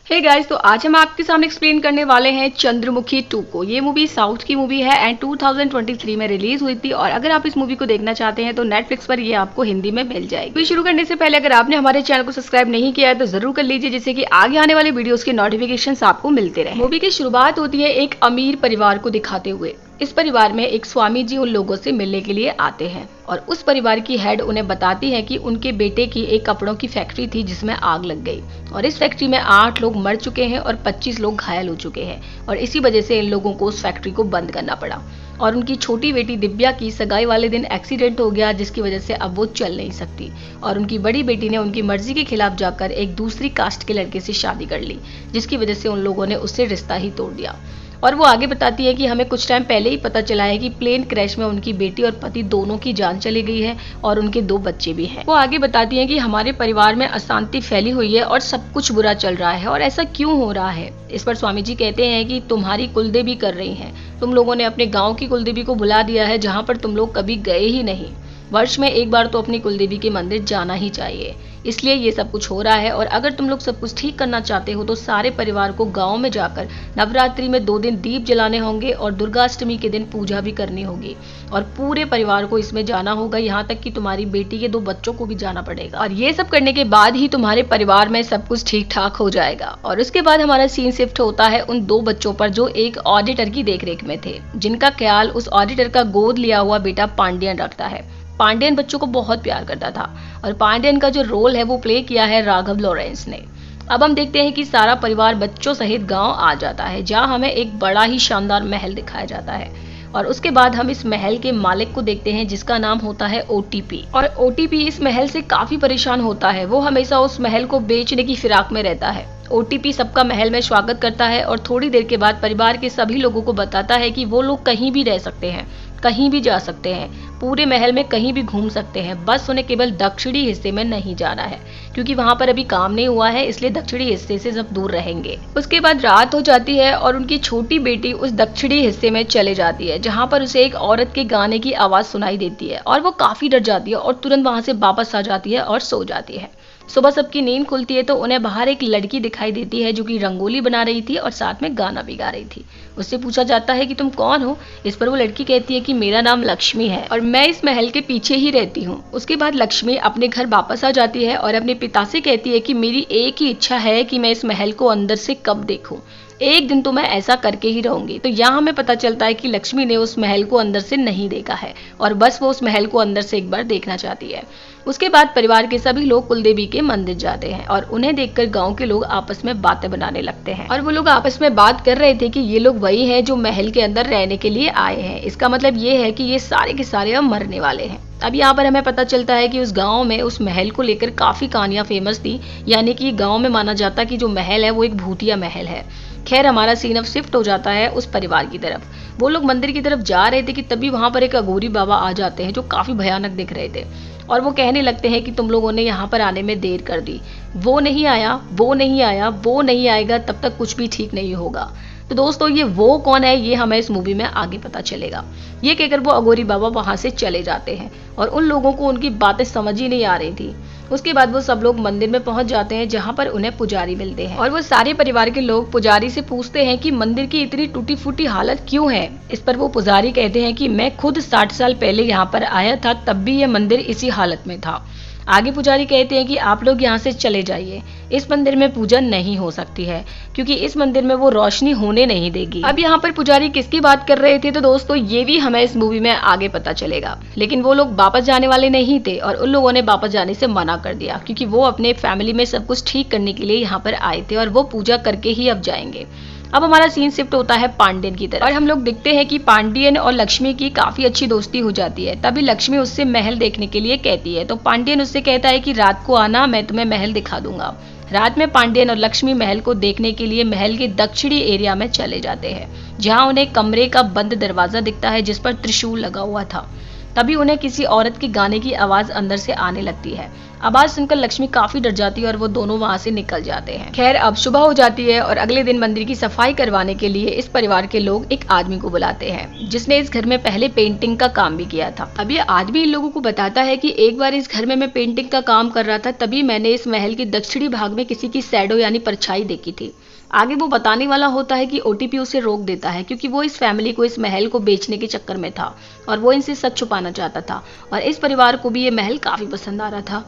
Hey guys, तो आज हम आपके सामने एक्सप्लेन करने वाले हैं चंद्रमुखी 2 को। ये मूवी साउथ की मूवी है एंड 2023 में रिलीज हुई थी और अगर आप इस मूवी को देखना चाहते हैं तो नेटफ्लिक्स पर ये आपको हिंदी में मिल जाएगी। मूवी शुरू करने से पहले अगर आपने हमारे चैनल को सब्सक्राइब नहीं किया है तो जरूर कर लीजिए, जिससे कि आगे आने वाले वीडियोस के नोटिफिकेशन आपको मिलते रहे। मूवी की शुरुआत होती है एक अमीर परिवार को दिखाते हुए। इस परिवार में एक स्वामी जी उन लोगों से मिलने के लिए आते हैं और उस परिवार की हेड उन्हें बताती है कि उनके बेटे की एक कपड़ों की फैक्ट्री थी जिसमें आग लग गई और इस फैक्ट्री में 8 लोग मर चुके हैं और 25 लोग घायल हो चुके हैं और इसी वजह से इन लोगों को उस फैक्ट्री को बंद करना पड़ा। और उनकी छोटी बेटी दिव्या की सगाई वाले दिन एक्सीडेंट हो गया जिसकी वजह से अब वो चल नहीं सकती और उनकी बड़ी बेटी ने उनकी मर्जी के खिलाफ जाकर एक दूसरी कास्ट के लड़के से शादी कर ली, जिसकी वजह से उन लोगों ने उससे रिश्ता ही तोड़ दिया। और वो आगे बताती है कि हमें कुछ टाइम पहले ही पता चला है कि प्लेन क्रैश में उनकी बेटी और पति दोनों की जान चली गई है और उनके 2 बच्चे भी हैं। वो आगे बताती है कि हमारे परिवार में अशांति फैली हुई है और सब कुछ बुरा चल रहा है और ऐसा क्यों हो रहा है। इस पर स्वामी जी कहते हैं कि तुम्हारी कुलदेवी कर रही है, तुम लोगों ने अपने गाँव की कुलदेवी को बुला दिया है जहाँ पर तुम लोग कभी गए ही नहीं। वर्ष में एक बार तो अपनी कुलदेवी के मंदिर जाना ही चाहिए, इसलिए ये सब कुछ हो रहा है। और अगर तुम लोग सब कुछ ठीक करना चाहते हो तो सारे परिवार को गांव में जाकर नवरात्रि में 2 दिन दीप जलाने होंगे और दुर्गाष्टमी के दिन पूजा भी करनी होगी और पूरे परिवार को इसमें जाना होगा, यहाँ तक कि तुम्हारी बेटी के 2 बच्चों को भी जाना पड़ेगा और ये सब करने के बाद ही तुम्हारे परिवार में सब कुछ ठीक ठाक हो जाएगा। और उसके बाद हमारा सीन शिफ्ट होता है उन 2 बच्चों पर जो एक ऑडिटर की देखरेख में थे, जिनका ख्याल उस ऑडिटर का गोद लिया हुआ बेटा पांडियन रखता है। पांडियन बच्चों को बहुत प्यार करता था और पांडियन का जो रोल है वो प्ले किया है राघव लॉरेंस ने। अब हम देखते हैं कि सारा परिवार बच्चों सहित गांव आ जाता है, जहां हमें एक बड़ा ही शानदार महल दिखाया जाता है और उसके बाद हम इस महल के मालिक को देखते हैं जिसका नाम होता है ओटीपी। और ओटीपी इस महल से काफी परेशान होता है, वो हमेशा उस महल को बेचने की फिराक में रहता है। ओटीपी सबका महल में स्वागत करता है और थोड़ी देर के बाद परिवार के सभी लोगों को बताता है कि वो लोग कहीं भी रह सकते हैं, कहीं भी जा सकते हैं, पूरे महल में कहीं भी घूम सकते हैं, बस उन्हें केवल दक्षिणी हिस्से में नहीं जाना है क्योंकि वहां पर अभी काम नहीं हुआ है, इसलिए दक्षिणी हिस्से से सब दूर रहेंगे। उसके बाद रात हो जाती है और उनकी छोटी बेटी उस दक्षिणी हिस्से में चले जाती है जहां पर उसे एक औरत के गाने की आवाज सुनाई देती है और वो काफी डर जाती है और तुरंत वहां से वापस आ जाती है और सो जाती है। सुबह सबकी नींद खुलती है तो उन्हें बाहर एक लड़की दिखाई देती है जो कि रंगोली बना रही थी और साथ में गाना भी गा रही थी। उससे पूछा जाता है कि तुम कौन हो। इस पर वो लड़की कहती है कि मेरा नाम लक्ष्मी है और मैं इस महल के पीछे ही रहती हूँ। उसके बाद लक्ष्मी अपने घर वापस आ जाती है और अपने पिता से कहती है कि मेरी एक ही इच्छा है कि मैं इस महल को अंदर से कब देखूं, एक दिन तो मैं ऐसा करके ही रहूंगी। तो यहाँ हमें पता चलता है कि लक्ष्मी ने उस महल को अंदर से नहीं देखा है और बस वो उस महल को अंदर से एक बार देखना चाहती है। उसके बाद परिवार के सभी लोग कुलदेवी के मंदिर जाते हैं और उन्हें देखकर गांव के लोग आपस में बातें बनाने लगते हैं और वो लोग आपस में बात कर रहे थे कि ये लोग वही हैं जो महल के अंदर रहने के लिए आए हैं। इसका मतलब ये है कि ये सारे के सारे अब मरने वाले हैं। अब यहाँ पर हमें पता चलता है कि उस गांव में उस महल को लेकर काफी कहानियां फेमस थी, यानी कि गांव में माना जाता कि जो महल है वो एक भूतिया महल है। खैर, हमारा सीन अब शिफ्ट हो जाता है उस परिवार की तरफ। वो लोग मंदिर की तरफ जा रहे थे कि तभी वहां पर एक अघोरी बाबा आ जाते हैं जो काफी भयानक दिख रहे थे और वो कहने लगते हैं कि तुम लोगों ने यहाँ पर आने में देर कर दी, वो नहीं आया, वो नहीं आया, वो नहीं आएगा तब तक कुछ भी ठीक नहीं होगा। तो दोस्तों, ये वो कौन है ये हमें इस मूवी में आगे पता चलेगा। ये कहकर वो अघोरी बाबा वहां से चले जाते हैं और उन लोगों को उनकी बातें समझ ही नहीं आ रही थी। उसके बाद वो सब लोग मंदिर में पहुंच जाते हैं जहां पर उन्हें पुजारी मिलते हैं और वो सारे परिवार के लोग पुजारी से पूछते हैं कि मंदिर की इतनी टूटी फूटी हालत क्यों है। इस पर वो पुजारी कहते हैं कि मैं खुद 60 साल पहले यहाँ पर आया था, तब भी ये मंदिर इसी हालत में था। आगे पुजारी कहते हैं कि आप लोग यहाँ से चले जाइए, इस मंदिर में पूजा नहीं हो सकती है क्योंकि इस मंदिर में वो रोशनी होने नहीं देगी। अब यहाँ पर पुजारी किसकी बात कर रहे थे तो दोस्तों ये भी हमें इस मूवी में आगे पता चलेगा। लेकिन वो लोग वापस जाने वाले नहीं थे और उन लोगों ने वापस जाने से मना कर दिया क्योंकि वो अपने फैमिली में सब कुछ ठीक करने के लिए यहाँ पर आए थे और वो पूजा करके ही अब जाएंगे। अब हमारा सीन शिफ्ट होता है पांडियन की तरफ और हम लोग देखते हैं कि पांडियन और लक्ष्मी की काफी अच्छी दोस्ती हो जाती है। तभी लक्ष्मी उससे महल देखने के लिए कहती है तो पांडियन उससे कहता है कि रात को आना, मैं तुम्हें महल दिखा दूंगा। रात में पांडियन और लक्ष्मी महल को देखने के लिए महल के दक्षिणी एरिया में चले जाते हैं जहाँ उन्हें कमरे का बंद दरवाजा दिखता है जिस पर त्रिशूल लगा हुआ था। तभी उन्हें किसी औरत के गाने की आवाज अंदर से आने लगती है। आवाज सुनकर लक्ष्मी काफी डर जाती है और वो दोनों वहाँ से निकल जाते हैं। खैर अब सुबह हो जाती है और अगले दिन मंदिर की सफाई करवाने के लिए इस परिवार के लोग एक आदमी को बुलाते हैं जिसने इस घर में पहले पेंटिंग का काम भी किया था। अब ये आदमी इन लोगों को बताता है कि एक बार इस घर में मैं पेंटिंग का काम कर रहा था, तभी मैंने इस महल के दक्षिणी भाग में किसी की शैडो यानी परछाई देखी थी। आगे वो बताने वाला होता है कि ओटीपी उसे रोक देता है क्योंकि वो इस फैमिली को इस महल को बेचने के चक्कर में था और वो इनसे सच छुपाना चाहता था और इस परिवार को भी ये महल काफी पसंद आ रहा था।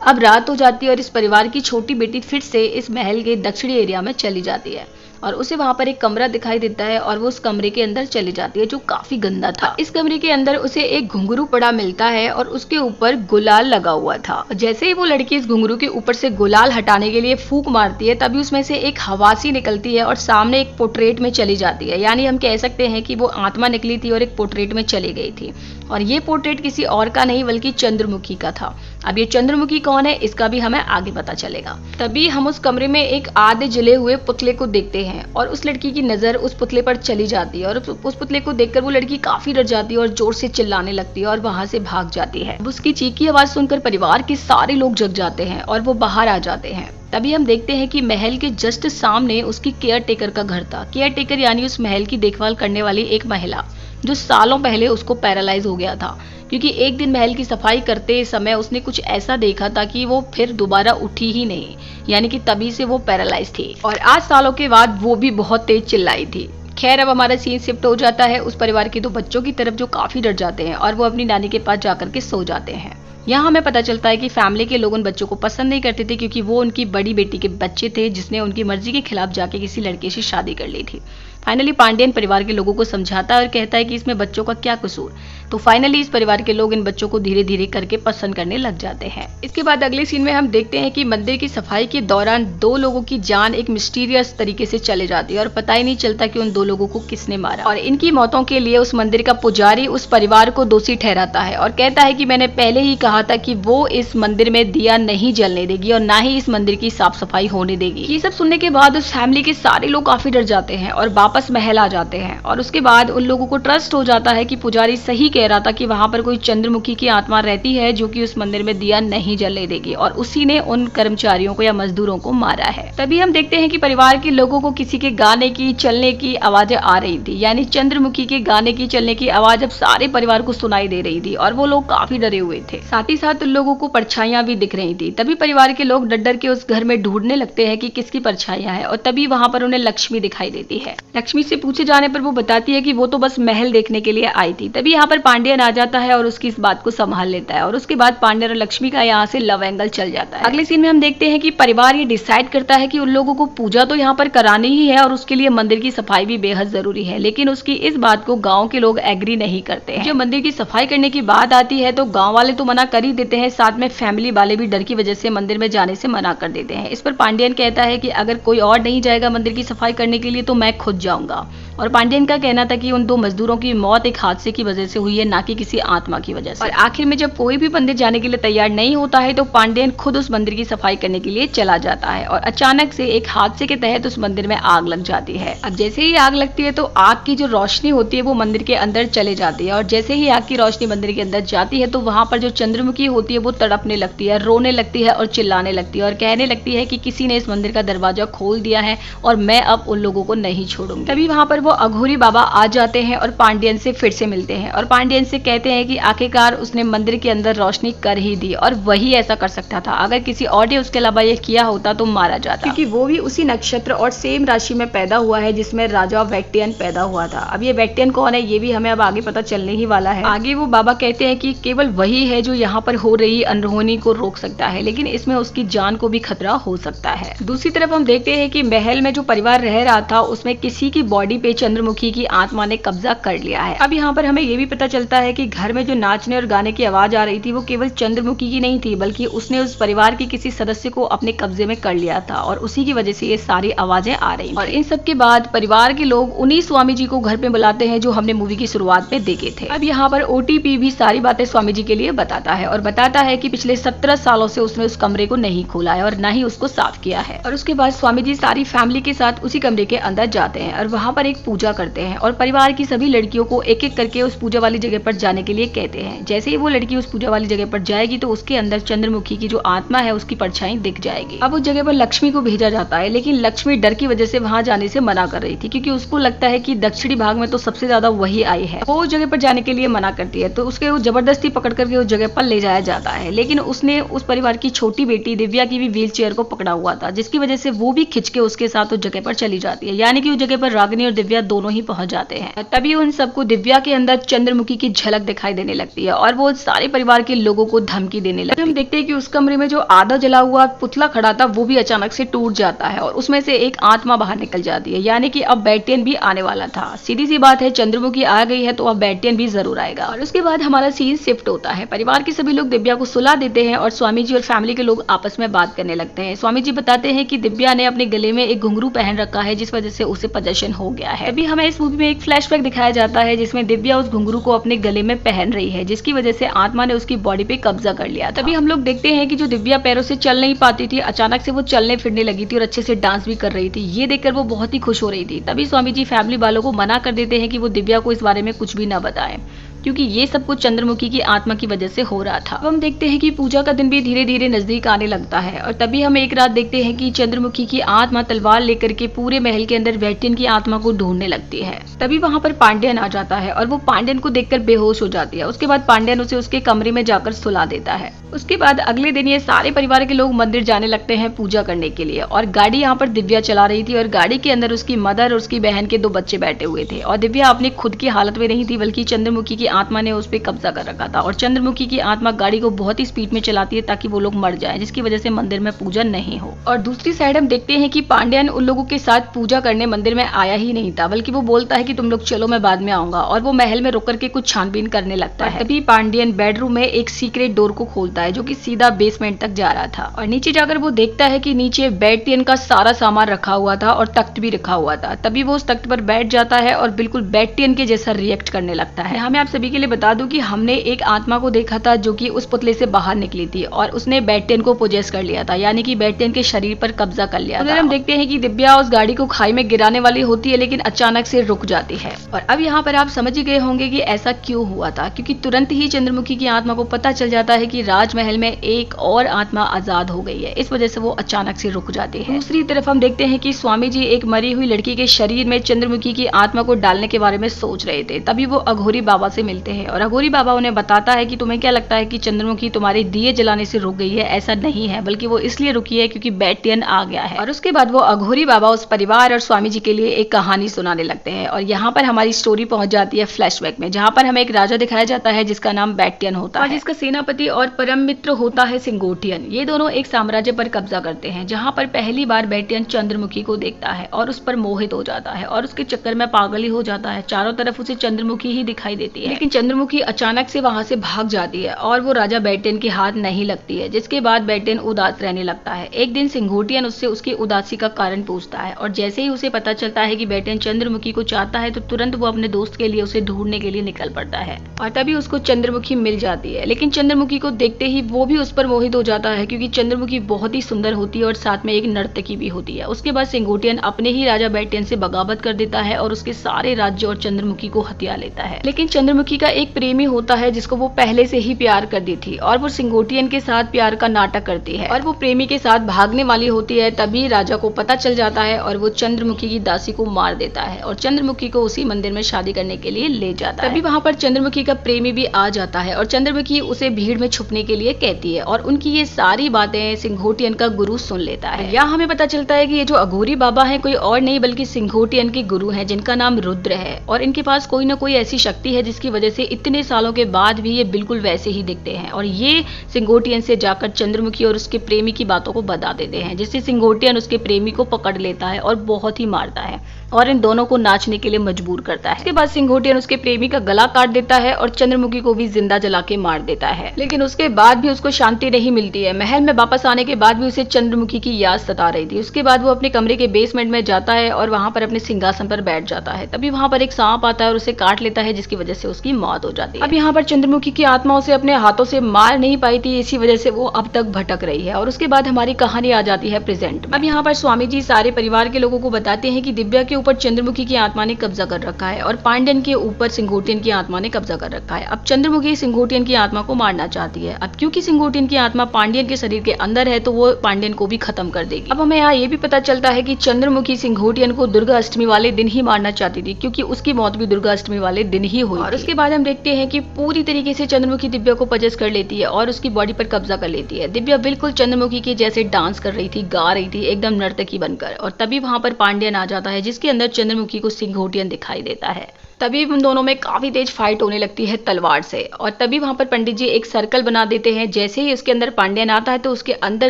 अब रात हो जाती है और इस परिवार की छोटी बेटी फिर से इस महल के दक्षिणी एरिया में चली जाती है और उसे वहां पर एक कमरा दिखाई देता है और वो उस कमरे के अंदर चली जाती है जो काफी गंदा था। इस कमरे के अंदर उसे एक घुंघरू पड़ा मिलता है और उसके ऊपर गुलाल लगा हुआ था। जैसे ही वो लड़की इस घुंघरू के ऊपर से गुलाल हटाने के लिए फूंक मारती है तभी उसमें से एक हवासी निकलती है और सामने एक पोर्ट्रेट में चली जाती है। यानी हम कह सकते हैं कि वो आत्मा निकली थी और एक पोर्ट्रेट में चली गई थी और ये पोर्ट्रेट किसी और का नहीं बल्कि चंद्रमुखी का था। अब ये चंद्रमुखी कौन है इसका भी हमें आगे पता चलेगा। तभी हम उस कमरे में एक आधे जले हुए पुतले को देखते हैं और उस लड़की की नजर उस पुतले पर चली जाती है और उस पुतले को देखकर वो लड़की काफी डर जाती है और जोर से चिल्लाने लगती है और वहां से भाग जाती है। उसकी चीख की आवाज सुनकर परिवार के सारे लोग जग जाते हैं और वो बाहर आ जाते हैं। तभी हम देखते हैं कि महल के जस्ट सामने उसकी केयर टेकर का घर था। केयर टेकर यानी उस महल की देखभाल करने वाली एक महिला जो सालों पहले उसको पैरालाइज हो गया था क्योंकि एक दिन महल की सफाई करते समय उसने कुछ ऐसा देखा था कि वो फिर दोबारा उठी ही नहीं, यानी कि तभी से वो पैरालाइज थी और 8 सालों के बाद वो भी बहुत तेज चिल्लाई थी। खैर अब हमारा सीन शिफ्ट हो जाता है उस परिवार के 2 बच्चों की तरफ जो काफी डर जाते हैं और वो अपनी नानी के पास जाकर के सो जाते हैं। यहाँ हमें पता चलता है कि फैमिली के लोग उन बच्चों को पसंद नहीं करते थे क्योंकि वो उनकी बड़ी बेटी के बच्चे थे जिसने उनकी मर्जी के खिलाफ जाके किसी लड़के से शादी कर ली थी। फाइनली पांड्यन परिवार के लोगों को समझाता है और कहता है कि इसमें बच्चों का क्या कसूर। तो फाइनली इस परिवार के लोग इन बच्चों को धीरे धीरे करके पसंद करने लग जाते हैं। इसके बाद अगले सीन में हम देखते हैं कि मंदिर की सफाई के दौरान 2 लोगों की जान एक मिस्टीरियस तरीके से चले जाती है और पता ही नहीं चलता कि उन 2 लोगों को किसने मारा और इनकी मौतों के लिए उस मंदिर का पुजारी उस परिवार को दोषी ठहराता है और कहता है कि मैंने पहले ही कहा था कि वो इस मंदिर में दिया नहीं जलने देगी और ना ही इस मंदिर की साफ सफाई होने देगी। ये सब सुनने के बाद उस फैमिली के सारे लोग काफी डर जाते हैं और वापस महल आ जाते हैं और उसके बाद उन लोगों को ट्रस्ट हो जाता है कि पुजारी सही कह रहा था कि वहां पर कोई चंद्रमुखी की आत्मा रहती है जो कि उस मंदिर में दिया नहीं जलने देगी और उसी ने उन कर्मचारियों को या मजदूरों को मारा है। तभी हम देखते हैं कि परिवार के लोगों को किसी के गाने की चलने की आवाजें आ रही थी, यानी चंद्रमुखी के गाने की चलने की आवाज अब सारे परिवार को सुनाई दे रही थी और वो लोग काफी डरे हुए थे। साथ ही साथ उन लोगों को परछाइयां भी दिख रही थी। तभी परिवार के लोग डर डर के उस घर में ढूंढने लगते हैं कि किसकी परछाइयां हैं और तभी वहां पर उन्हें लक्ष्मी दिखाई देती है। लक्ष्मी से पूछे जाने पर वो बताती है कि वो तो बस महल देखने के लिए आई थी। तभी यहाँ पर पांड्यन आ जाता है और उसकी इस बात को संभाल लेता है और उसके बाद पांड्यन और लक्ष्मी का यहाँ से लव एंगल चल जाता है। अगले सीन में हम देखते हैं कि परिवार ये डिसाइड करता है कि उन लोगों को पूजा तो यहाँ पर करानी ही है और उसके लिए मंदिर की सफाई भी बेहद जरूरी है, लेकिन उसकी इस बात को गाँव के लोग एग्री नहीं करते हैं। जब मंदिर की सफाई करने की बात आती है तो गाँव वाले तो मना कर ही देते हैं, साथ में फैमिली वाले भी डर की वजह से मंदिर में जाने से मना कर देते हैं। इस पर पांड्यन कहता है कि अगर कोई और नहीं जाएगा मंदिर की सफाई करने के लिए तो मैं खुद जाऊंगा और पांड्यन का कहना था कि उन 2 मजदूरों की मौत एक हादसे की वजह से हुई है, ना कि किसी आत्मा की वजह से। और आखिर में जब कोई भी मंदिर जाने के लिए तैयार नहीं होता है तो पांड्यन खुद उस मंदिर की सफाई करने के लिए चला जाता है और अचानक से एक हादसे के तहत उस मंदिर में आग लग जाती है। अब जैसे ही आग लगती है तो आग की जो रोशनी होती है वो मंदिर के अंदर चले जाती है और जैसे ही आग की रोशनी मंदिर के अंदर जाती है तो वहां पर जो चंद्रमुखी होती है वो तड़पने लगती है, रोने लगती है और चिल्लाने लगती है और कहने लगती है कि किसी ने इस मंदिर का दरवाजा खोल दिया है और मैं अब उन लोगों को नहीं छोड़ूंगी। तभी वहां पर वो अघोरी बाबा आ जाते हैं और पांड्यन से फिर से मिलते हैं और पांड्यन से कहते हैं कि आखिरकार उसने मंदिर के अंदर रोशनी कर ही दी और वही ऐसा कर सकता था। अगर किसी और ने उसके अलावा ये किया होता तो मारा जाता, क्योंकि वो भी उसी नक्षत्र और सेम राशि में पैदा हुआ है जिसमें राजा वैक्टियन पैदा हुआ था। अब ये वैक्टियन कौन है ये भी हमें अब आगे पता चलने ही वाला है। आगे वो बाबा कहते हैं कि केवल वही है जो यहाँ पर हो रही अनहोनी को रोक सकता है, लेकिन इसमें उसकी जान को भी खतरा हो सकता है। दूसरी तरफ हम देखते हैं कि महल में जो परिवार रह रहा था उसमें किसी की बॉडी पे चंद्रमुखी की आत्मा ने कब्जा कर लिया है। अब यहाँ पर हमें ये भी पता चलता है कि घर में जो नाचने और गाने की आवाज आ रही थी वो केवल चंद्रमुखी की नहीं थी, बल्कि उसने उस परिवार के किसी सदस्य को अपने कब्जे में कर लिया था और उसी की वजह से ये सारी आवाजें आ रही। और इन सब के बाद परिवार के लोग उन्हीं स्वामी जी को घर पे बुलाते हैं जो हमने मूवी की शुरुआत में देखे थे। अब यहाँ पर ओटीपी भी सारी बातें स्वामी जी के लिए बताता है और बताता है कि पिछले 17 सालों से उसने उस कमरे को नहीं खोला है और न ही उसको साफ किया है। और उसके बाद स्वामी जी सारी फैमिली के साथ उसी कमरे के अंदर जाते हैं। और वहाँ पर एक पूजा करते हैं और परिवार की सभी लड़कियों को एक एक करके उस पूजा वाली जगह पर जाने के लिए कहते हैं। जैसे ही वो लड़की उस पूजा वाली जगह पर जाएगी तो उसके अंदर चंद्रमुखी की जो आत्मा है उसकी परछाई दिख जाएगी। अब उस जगह पर लक्ष्मी को भेजा जाता है, लेकिन लक्ष्मी डर की वजह से वहां जाने से मना कर रही थी, क्योंकि उसको लगता है कि दक्षिणी भाग में तो सबसे ज्यादा वही आई है। वो उस जगह पर जाने के लिए मना करती है, तो उसके जबरदस्ती पकड़ करके उस जगह पर ले जाया जाता है। लेकिन उसने उस परिवार की छोटी बेटी दिव्या की भी व्हील चेयर को पकड़ा हुआ था, जिसकी वजह से वो भी खिंच के उसके साथ उस जगह पर चली जाती है। यानी कि उस जगह पर रागिनी और दिव्या दोनों ही पहुंच जाते हैं। तभी उन सबको दिव्या के अंदर चंद्रमुखी की झलक दिखाई देने लगती है और वो सारे परिवार के लोगों को धमकी देने लगती है। हम देखते हैं कि उस कमरे में जो आधा जला हुआ पुतला खड़ा था वो भी अचानक से टूट जाता है और उसमें से एक आत्मा बाहर निकल जाती है। यानी कि अब बैटियन भी आने वाला था। सीधी सी बात है, चंद्रमुखी आ गई है तो अब बैटियन भी जरूर आएगा। और उसके बाद हमारा सीन शिफ्ट होता है। परिवार के सभी लोग दिव्या को सुला देते हैं और स्वामी जी और फैमिली के लोग आपस में बात करने लगते हैं। स्वामी जी बताते हैं कि दिव्या ने अपने गले में एक घुंघरू पहन रखा है, जिस वजह से उसे पजेशन हो गया है। अभी हमें इस मूवी में एक फ्लैशबैक दिखाया जाता है जिसमें दिव्या उस घुंघरू को अपने गले में पहन रही है, जिसकी वजह से आत्मा ने उसकी बॉडी पे कब्जा कर लिया। तभी हम लोग देखते हैं कि जो दिव्या पैरों से चल नहीं पाती थी, अचानक से वो चलने फिरने लगी थी और अच्छे से डांस भी कर रही थी। ये देखकर वो बहुत ही खुश हो रही थी। तभी स्वामी जी फैमिली वालों को मना कर देते हैं कि वो दिव्या को इस बारे में कुछ भी न बताएं, क्योंकि ये सब कुछ चंद्रमुखी की आत्मा की वजह से हो रहा था। अब हम देखते हैं कि पूजा का दिन भी धीरे धीरे नजदीक आने लगता है और तभी हम एक रात देखते हैं कि चंद्रमुखी की आत्मा तलवार लेकर के पूरे महल के अंदर बैटियन की आत्मा को ढूंढने लगती है। तभी वहां पर पांड्यन आ जाता है और वो पांड्यन को देखकर बेहोश हो जाती है। उसके बाद पांड्यन उसे उसके कमरे में जाकर सुला देता है। उसके बाद अगले दिन ये सारे परिवार के लोग मंदिर जाने लगते हैं पूजा करने के लिए और गाड़ी यहाँ पर दिव्या चला रही थी और गाड़ी के अंदर उसकी मदर और उसकी बहन के 2 बच्चे बैठे हुए थे और दिव्या अपनी खुद की हालत में नहीं थी, बल्कि चंद्रमुखी की आत्मा ने उस पर कब्जा कर रखा था। और चंद्रमुखी की आत्मा गाड़ी को बहुत ही स्पीड में चलाती है ताकि वो लोग मर जाएं, जिसकी वजह से मंदिर में पूजा नहीं हो। और दूसरी साइड हम देखते हैं कि पांड्यन उन लोगों के साथ पूजा करने मंदिर में आया ही नहीं था, बल्कि वो बोलता है कि तुम लोग चलो, मैं बाद में आऊंगा। और वो महल में रुक करके कुछ छानबीन करने लगता है। तभी पांड्यन बेडरूम में एक सीक्रेट डोर को खोलता है जो कि सीधा बेसमेंट तक जा रहा था और नीचे जाकर वो देखता है कि नीचे बैटियन का सारा सामान रखा हुआ था और तख्त भी रखा हुआ था। तभी वो उस तख्त पर बैठ जाता है और बिल्कुल बैटियन के जैसा रिएक्ट करने लगता है। यहाँ मैं आप सभी के लिए बता दूं कि हमने एक आत्मा को देखा था जो कि उस पुतले से बाहर निकली थी और उसने बैटियन को पोजेस कर लिया था, यानी कि बैटियन के शरीर पर कब्जा कर लिया था। हम देखते हैं कि दिव्या उस गाड़ी को खाई में गिराने वाली होती है, लेकिन अचानक से रुक जाती है। और अब यहाँ पर आप समझ ही गए होंगे कि ऐसा क्यों हुआ था, क्योंकि तुरंत ही चंद्रमुखी की आत्मा को पता चल जाता है कि राजमहल में एक और आत्मा आजाद हो गई है। इस वजह से वो अचानक से रुक जाती है। दूसरी तरफ हम देखते हैं कि स्वामी जी एक मरी हुई लड़की के शरीर में चंद्रमुखी की आत्मा को डालने के बारे में सोच रहे थे। तभी वो अघोरी बाबा से मिलते हैं और अघोरी बाबा उन्हें बताता है कि तुम्हें क्या लगता है कि चंद्रमुखी तुम्हारे दिए जलाने से रुक गई है? ऐसा नहीं है, बल्कि वो इसलिए रुकी है क्योंकि बैटियन आ गया है। और उसके बाद वो अघोरी बाबा उस परिवार और स्वामी जी के लिए एक कहानी सुनाने लगते हैं और यहाँ पर हमारी स्टोरी पहुंच जाती है फ्लैशबैक में, जहाँ पर हमें एक राजा दिखाया जाता है जिसका नाम बैटियन होता है और जिसका सेनापति और परम मित्र होता है सिंगोटियन। ये दोनों एक साम्राज्य पर कब्जा करते हैं, जहाँ पर पहली बार बैटियन चंद्रमुखी को देखता है और उस पर मोहित हो जाता है और उसके चक्कर में पागल ही हो जाता है। चारों तरफ उसे चंद्रमुखी ही दिखाई देती है, लेकिन चंद्रमुखी अचानक से वहां से भाग जाती है और वो राजा बैटियन के हाथ नहीं लगती है, जिसके बाद बैटियन उदास रहने लगता है। एक दिन सिंगोटियन उससे उसकी उदासी का कारण पूछता है और जैसे ही उसे पता चलता है कि बैटियन चंद्रमुखी को चाहता है तो तुरंत वो अपने दोस्त के लिए उसे ढूंढने के लिए निकल पड़ता है और तभी उसको चंद्रमुखी मिल जाती है। लेकिन चंद्रमुखी को देखते ही वो भी उस पर मोहित हो जाता है, क्योंकि चंद्रमुखी बहुत ही सुंदर होती है और साथ में एक नर्तकी भी होती है। उसके बाद सिंगोटियन अपने ही राजा बैटियन से बगावत कर देता है और उसके सारे राज्य और चंद्रमुखी को हथिया लेता है। लेकिन चंद्रमुखी का एक प्रेमी होता है जिसको वो पहले से ही प्यार कर दी थी और वो सिंगोटियन के साथ प्यार का नाटक करती है और वो प्रेमी के साथ भागने वाली होती है। तभी राजा को पता चल जाता है और वो चंद्रमुखी की दासी को मार देता है और चंद्रमुखी को उसी मंदिर में शादी करने के लिए ले जाता है। तभी वहां पर चंद्रमुखी का प्रेमी भी आ जाता है और चंद्रमुखी उसे भीड़ में छुपने के लिए कहती है और उनकी ये सारी बातें सिंगोटियन का गुरु सुन लेता है। यहाँ हमें पता चलता है कि ये जो अघोरी बाबा है कोई और नहीं बल्कि सिंगोटियन के गुरु हैं, जिनका नाम रुद्र है और इनके पास कोई ना कोई ऐसी शक्ति है जिसकी वजह से इतने सालों के बाद भी ये बिल्कुल वैसे ही दिखते हैं। और ये सिंगोटियन से जाकर चंद्रमुखी और उसके प्रेमी की बातों को बता देते हैं, जिससे सिंगोटियन उसके प्रेमी को पकड़ लेता है और बहुत ही मारता है और इन दोनों को नाचने के लिए मजबूर करता है। इसके बाद सिंगोटियन उसके प्रेमी का गला काट देता है और चंद्रमुखी को भी जिंदा जला के मार देता है। लेकिन उसके बाद भी उसको शांति नहीं मिलती है। महल में वापस आने के बाद भी उसे चंद्रमुखी की याद सता रही थी। उसके बाद वो अपने कमरे के बेसमेंट में जाता है और वहां पर अपने सिंहासन पर बैठ जाता है। तभी वहां पर एक सांप आता है और उसे काट लेता है, जिसकी वजह से उसे उसकी मौत हो जाती है। अब यहाँ पर चंद्रमुखी की आत्मा उसे अपने हाथों से मार नहीं पाई थी, इसी वजह से वो अब तक भटक रही है। और उसके बाद हमारी कहानी आ जाती है प्रेजेंट। अब यहाँ पर स्वामी जी सारे परिवार के लोगों को बताते हैं कि दिव्या के ऊपर चंद्रमुखी की आत्मा ने कब्जा कर रखा है और पांड्यन के ऊपर सिंघोटियन की आत्मा ने कब्जा कर रखा है। अब चंद्रमुखी सिंघोटियन की आत्मा को मारना चाहती है। अब क्योंकि सिंघोटियन की आत्मा पांड्यन के शरीर के अंदर है तो वो पांड्यन को भी खत्म कर देगी। अब हमें यहाँ ये भी पता चलता है कि चंद्रमुखी सिंघोटियन को दुर्गा अष्टमी वाले दिन ही मारना चाहती थी, क्योंकि उसकी मौत भी दुर्गा अष्टमी वाले दिन ही हुई। और उसके बाद हम देखते हैं कि पूरी तरीके से चंद्रमुखी दिव्या को पजेस कर लेती है और उसकी बॉडी पर कब्जा कर लेती है। दिव्या बिल्कुल चंद्रमुखी के जैसे डांस कर रही थी, गा रही थी, एकदम नर्तकी बनकर। और तभी वहां पर पांड्यन आ जाता है, जिसके अंदर चंद्रमुखी को सिंघोटियन दिखाई देता है। तभी उन दोनों में काफी तेज फाइट होने लगती है तलवार से। और तभी वहां पर पंडित जी एक सर्कल बना देते हैं। जैसे ही उसके अंदर पांड्यन आता है तो उसके अंदर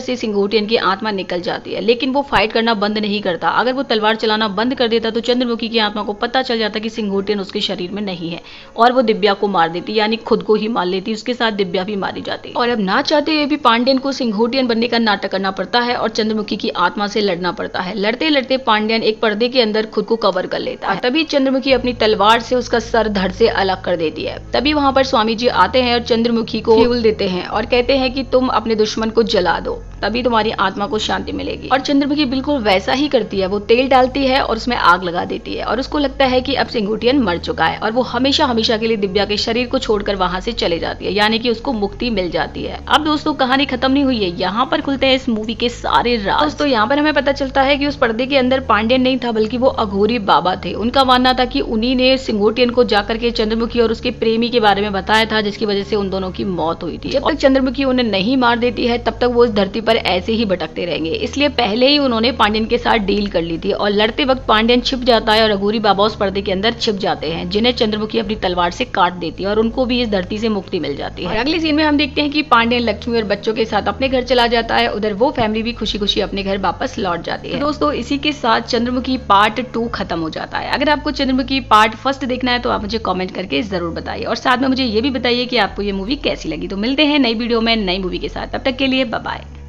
से सिंघोटियन की आत्मा निकल जाती है, लेकिन वो फाइट करना बंद नहीं करता। अगर वो तलवार चलाना बंद कर देता तो चंद्रमुखी की आत्मा को पता चल जाता कि सिंघोटियन उसके शरीर में नहीं है और वो दिव्या को मार देती, यानी खुद को ही मार लेती। उसके साथ दिव्या भी मारी जाती। और अब ना चाहते हुए भी पांड्यन को सिंघोटियन बनने का नाटक करना पड़ता है और चंद्रमुखी की आत्मा से लड़ना पड़ता है। लड़ते लड़ते पांड्यन एक पर्दे के अंदर खुद को कवर कर लेता है। तभी चंद्रमुखी अपनी तलवार से उसका सर धड़ से अलग कर देती है। तभी वहां पर स्वामी जी आते हैं और चंद्रमुखी को फ्यूल देते हैं और कहते हैं कि तुम अपने दुश्मन को जला दो, तभी तुम्हारी आत्मा को शांति मिलेगी। और चंद्रमुखी बिल्कुल वैसा ही करती है। वो तेल डालती है और उसमें आग लगा देती है और उसको लगता है कि अब सिंघोटियन मर चुका है और वो हमेशा हमेशा के लिए दिव्या के शरीर को छोड़कर वहां से चले जाती है, यानी कि उसको मुक्ति मिल जाती है। अब दोस्तों कहानी खत्म नहीं हुई है, यहाँ पर खुलते हैं इस मूवी के सारे राज। दोस्तों यहाँ पर हमें पता चलता है कि उस पर्दे के अंदर पांड्यन नहीं था, बल्कि वो अघोरी बाबा थे। उनका मानना था कि उन्हीं ने सिंघोटियन को जाकर के चंद्रमुखी और उसके प्रेमी के बारे में बताया था, जिसकी वजह से उन दोनों की मौत हुई थी। जब तक चंद्रमुखी उन्हें नहीं मार देती है तब तक वो इस धरती पर ऐसे ही भटकते रहेंगे। इसलिए पहले ही उन्होंने पांड्यन के साथ डील कर ली थी और लड़ते वक्त पांड्यन छिप जाता है और अघोरी बाबा उस पर्दे के अंदर छिप जाते हैं, जिन्हें चंद्रमुखी अपनी तलवार से काट देती है और उनको भी इस धरती से मुक्ति मिल जाती है। और अगले सीन में हम देखते हैं कि पांड्यन लक्ष्मी और बच्चों के साथ अपने घर चला जाता है। उधर वो फैमिली भी खुशी खुशी अपने घर वापस लौट जाती है। दोस्तों इसी के साथ चंद्रमुखी पार्ट 2 खत्म हो जाता है। अगर आपको चंद्रमुखी पार्ट 1 देखना है तो आप मुझे कमेंट करके जरूर बताइए और साथ में मुझे ये भी बताइए कि आपको ये मूवी कैसी लगी। तो मिलते हैं नई वीडियो में नई मूवी के साथ, तब तक के लिए बाय बाय।